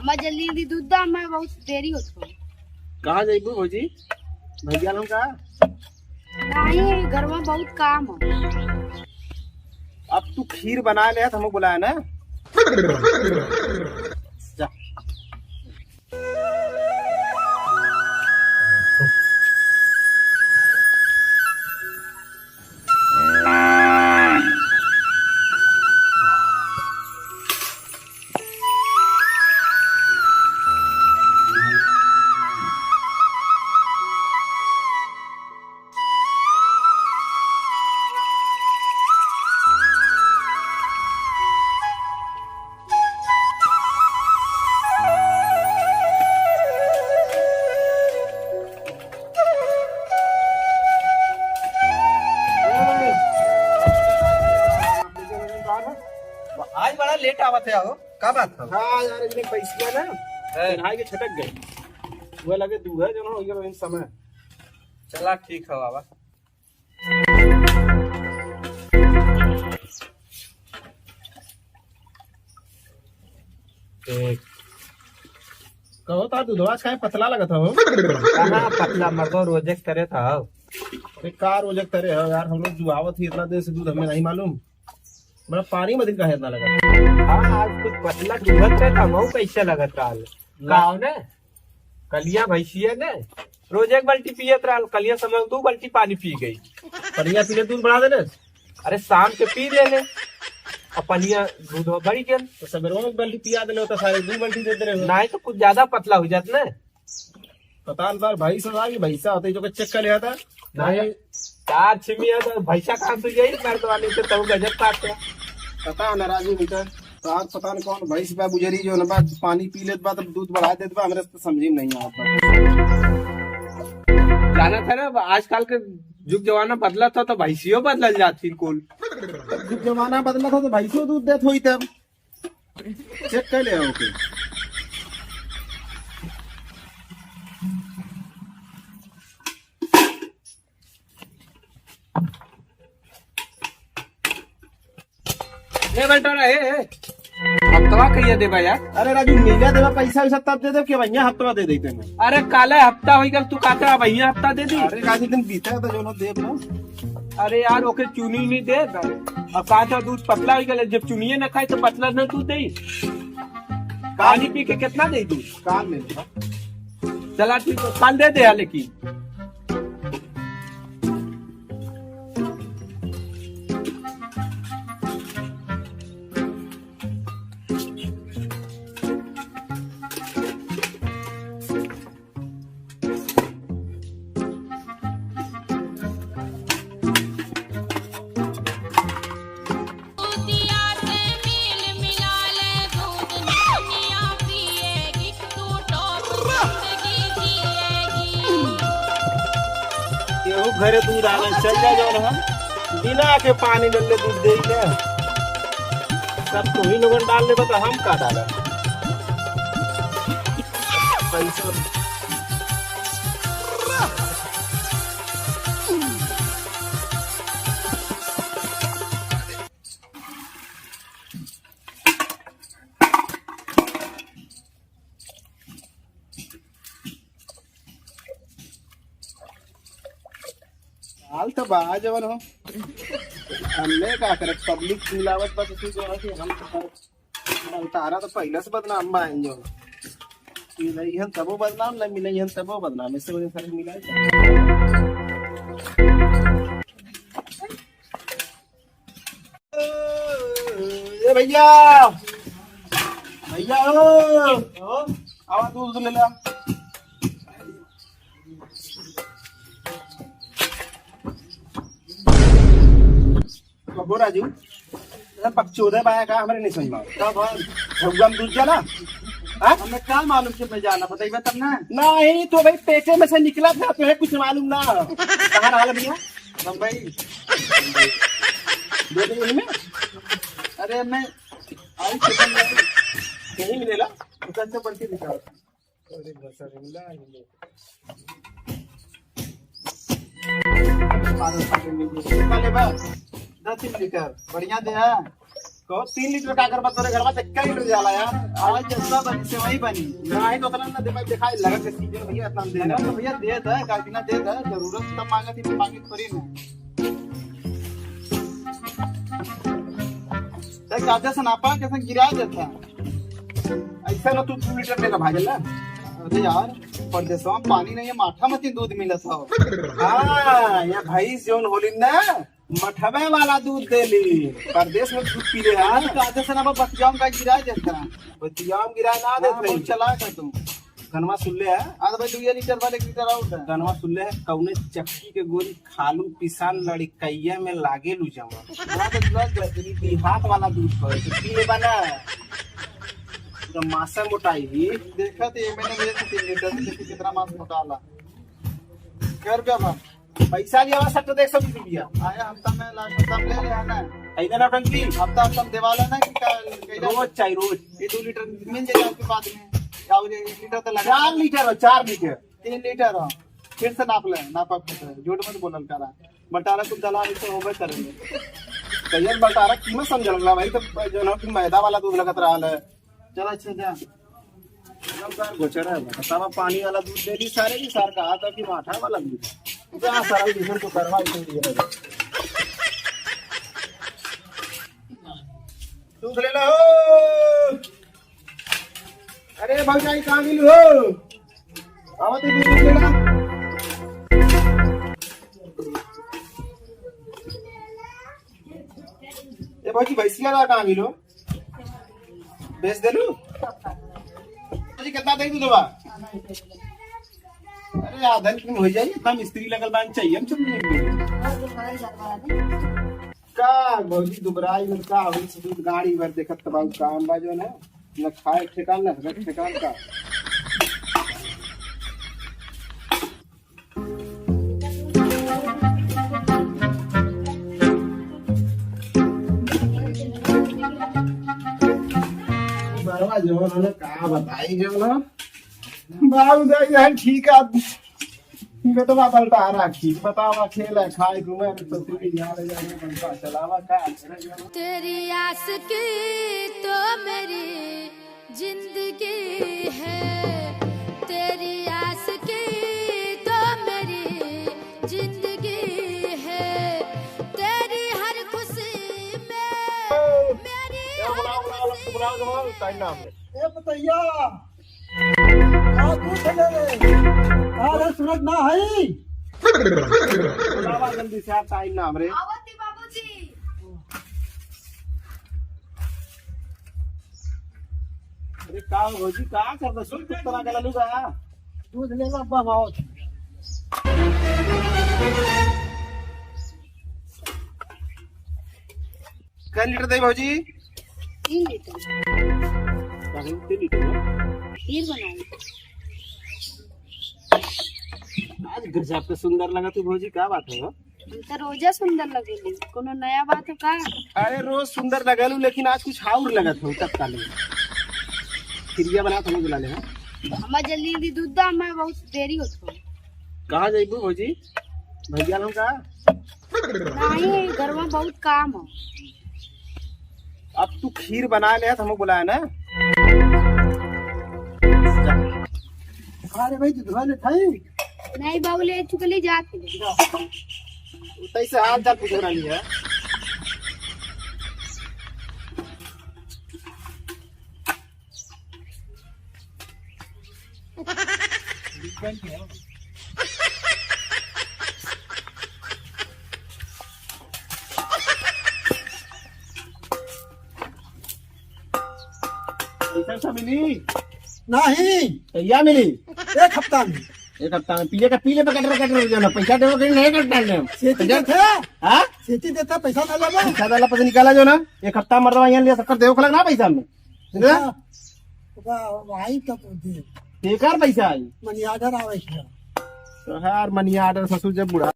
हमार जल्दी जल्दी दूध दा, मैं बहुत देरी होत। कहाँ जाइबू भौजी? भैया लोग का नहीं, घर में बहुत काम है। अब तू खीर बना ले तो हमको बुलाया ना। जा। आज बड़ा लेट आवत है। हो का बात था? हाँ यार, इतने पैसिया ना नहाए के छटक गए। वह लगे दूध है जो ना हो गया इन समय। चला ठीक है बाबा। कहो था दूधवा खाए पतला लगा था हो। कहाँ पतला मर्दो रोजे करे था। अरे का रोजक तरे हो यार, हम लोग जुआवत ही इतना देर से दूध हमें नहीं मालूम। मेरा पानी में दिन का है इतना लगा। हाँ आज कुछ पतला डूबत रहता मऊ कैसे लगत रहा गाँव ने कलिया भैंसिया ने रोज एक बाल्टी पियत रहा। कलिया समय 2 बाल्टी पानी पी गई। पनिया पीले दूध बढ़ा देने अरे शाम के पी लेने और पनिया दूध बढ़ी गया। तो सवेरे में बाल्टी पिया देने होता, सारे 2 बाल्टी देते रहे। नहीं तो कुछ ज्यादा पतला हो जाता ना। पता नहीं भाई से भैसा होता है जो चेक कर लिया था। नहीं 4 छिमिया तो भैंसा कहाँ से गई मर्दवानी से तो गजब काट गया। पता नाराजी भीतर रात पता नहीं कौन भैंस बा गुजरी जो ना बात पानी पी लेत बा तब दूध बढ़ा देत बा। हमरे तो समझी में नहीं आता। जाना था ना आजकल के युग जमाना बदला था तो भैंसियों बदल जाती कुल। जब जमाना बदला था तो भैंसों दूध देत हुई तब चेक कर ले ओके। ए बेटा हफ्तवा कहिए देबा यार। अरे राजू मिला देवा पैसा वैसा तब दे दे कि भैया हफ्ता दे देते हैं। अरे काला हफ्ता हो गया तू कहता भैया हफ्ता दे दी। अरे काफी दिन बीता है तो जो ना देव ना। अरे यार ओके चुनी नहीं दे अब कहा दूध पतला हो गया। जब चुनिए न खाए तो पतला न दूध दे। पानी पी के कितना दे दूध? काल में चला ठीक है कल दे दे लेकिन। घरे दूध आने चल जा जो हम बिना के पानी डले दूध दे ले सब तो ही लोगन डाल ले तो हम का डाला पैसा। हाल तो बाहर जवन हो हमने का करे पब्लिक मिलावट बस इसी जो है कि हम तो तारा तो पहले से बदनाम बाइन जो मिलाई हम तबो बदनाम नहीं मिलाई हम तबो बदनाम इससे वजह से मिला। ए भैया भैया ओ आवा दूध ले ला। कबो राजू पक्षोदय बाया का हमारे नहीं समझ में आता। दूध जला हमें क्या मालूम से मैं जाना बताइए तब ना। नहीं तो भाई पेटे में से निकला था तुम्हें कुछ मालूम ना। कहाँ रहा भैया? मुंबई। दो दिन में अरे मैं कहीं मिलेला दुकान से बढ़ के दिखा। बढ़िया दे कहो 3 लीटर का अगर तोरे घर में 1 लीटर जाला यार। आज जैसा बनी से वही बनी। नहीं तो उतना ना दे भाई, दिखाई लगा के सीजन भैया इतना दे तो भैया दे दे, काफी ना दे दे, जरूरत तब मांगा थी मांगी थोड़ी ना। काजा से नापा कैसे गिरा देता। ऐसा ना तू 2 लीटर लेगा भाई ना। अरे यार परदेशवा में पानी नहीं है, माठा मती दूध मिला था। हाँ या भाई जोन होली ना मठवे वाला दूध देली, परदेश में दूध पी रहे आज हैं। काजा से नापा बतियाम का गिरा देता। बतियाम गिरा ना दे बहुत चला कर तुम। गनवा सुनले है, आज भाई 2 लीटर वाले 1 लीटर आउट है। गनवा सुनले है कौने चक्की के गोली खालू पिसान लड़कैया में लागे लू जमा हाथ वाला दूध पर पी ले बना तो मासा मोटाई ही। देखा तो ये मैंने मेरे 3 लीटर में देखी कितना मांस मोटाला। क्या रुपया बा पैसा लिया हुआ सब तो 120 रुपया आया हफ्ता में लास्ट हफ्ता में ले ले आना है। इधर ना टंकी हफ्ता देवाला ना कि रोज चाहिए रोज। ये 2 लीटर मिल जाएगा आपके बाद में। क्या बोले 1 लीटर तो लगा 4 लीटर हो, 4 लीटर 3 लीटर हो। फिर से नाप ले, नापा फिर झूठ मत बोलल करा। बटारा कुछ दला से होबे करेंगे। तैयार बटारा कीमत समझ लगला भाई, तो जो ना कि मैदा वाला दूध लगत रहा है। चल अच्छा जा। गोचर है बतावा पानी वाला दूध दे दी सारे की सार कहा था कि माठा वाला दूध जहाँ सारा डिफर को करवा इसलिए दूध ले लो। अरे भाई कहाँ मिलू हो आओ तो दूध ले ला। ए भाई भैंसिया कहाँ मिलो बेच दे लू जी कितना दे दूध बा। अरे आधा लीटर हो जाइए, इतना मिस्त्री लगल बान चाहिए हम चल का बहुत दुबराई में का होई से दूध गाड़ी भर देखत तबाऊ काम बा जो ना न खाए ठेकान न रख ठेकान का। बरवा जो उन्होंने कहा बताई जो ना बाबू यार ठीक है मैं तो पलटा रहा ठीक बतावा खेल है खाए घूमे तो तेरी यार जाने बनता चलावा का तेरी आस की तो मेरी जिंदगी है, तेरी आस की तो मेरी जिंदगी है, तेरी हर खुशी में मेरी टाइम नाम है ए बतैया आ दूध ले ले। अरे सूरज ना है बाबा जल्दी से आप टाइम नाम रे। आवती बाबूजी। अरे का हो जी का कर दो सुन कितना का लूगा दूध ले ला बहुत। कितना लीटर दे भौजी 3 लीटर खीर बनाई। आज गजब के सुंदर लगा तू भौजी क्या बात है। हम तो रोजा सुंदर लगेली, कोनो नया बात है का? अरे रोज सुंदर लगलू लेकिन आज कुछ और लगत हो तत्काल खिरिया बना तुम्हें बुला ले। हमार जल्दी जल्दी दूध दा, हमें बहुत देरी होत हो। कहाँ जाइबू भौजी भैया लोग का नहीं घर में बहुत काम हो। अब तू खीर बना ले तो हमें बुलाया ना। अरे भाई दूध ले थाई नहीं बाबू ले चुकली जाती तैसे हाल चाल पूछ रही है। पैसा मिली नहीं या मिली 1 हफ्ता में। एक हफ्ता में पीले का पीले पे कटर जाना पैसा देवो कहीं नहीं कटना सेती देते हाँ सेती देता पैसा ना लगा। पैसा वाला पैसा निकाला जो ना एक हफ्ता मरवा यहाँ लिया सबका देवो खलक ना पैसा में वही तक दे बेकार पैसा आई मनी आर्डर आवे है। तो यार मनी आर्डर ससुर जब बुढ़ा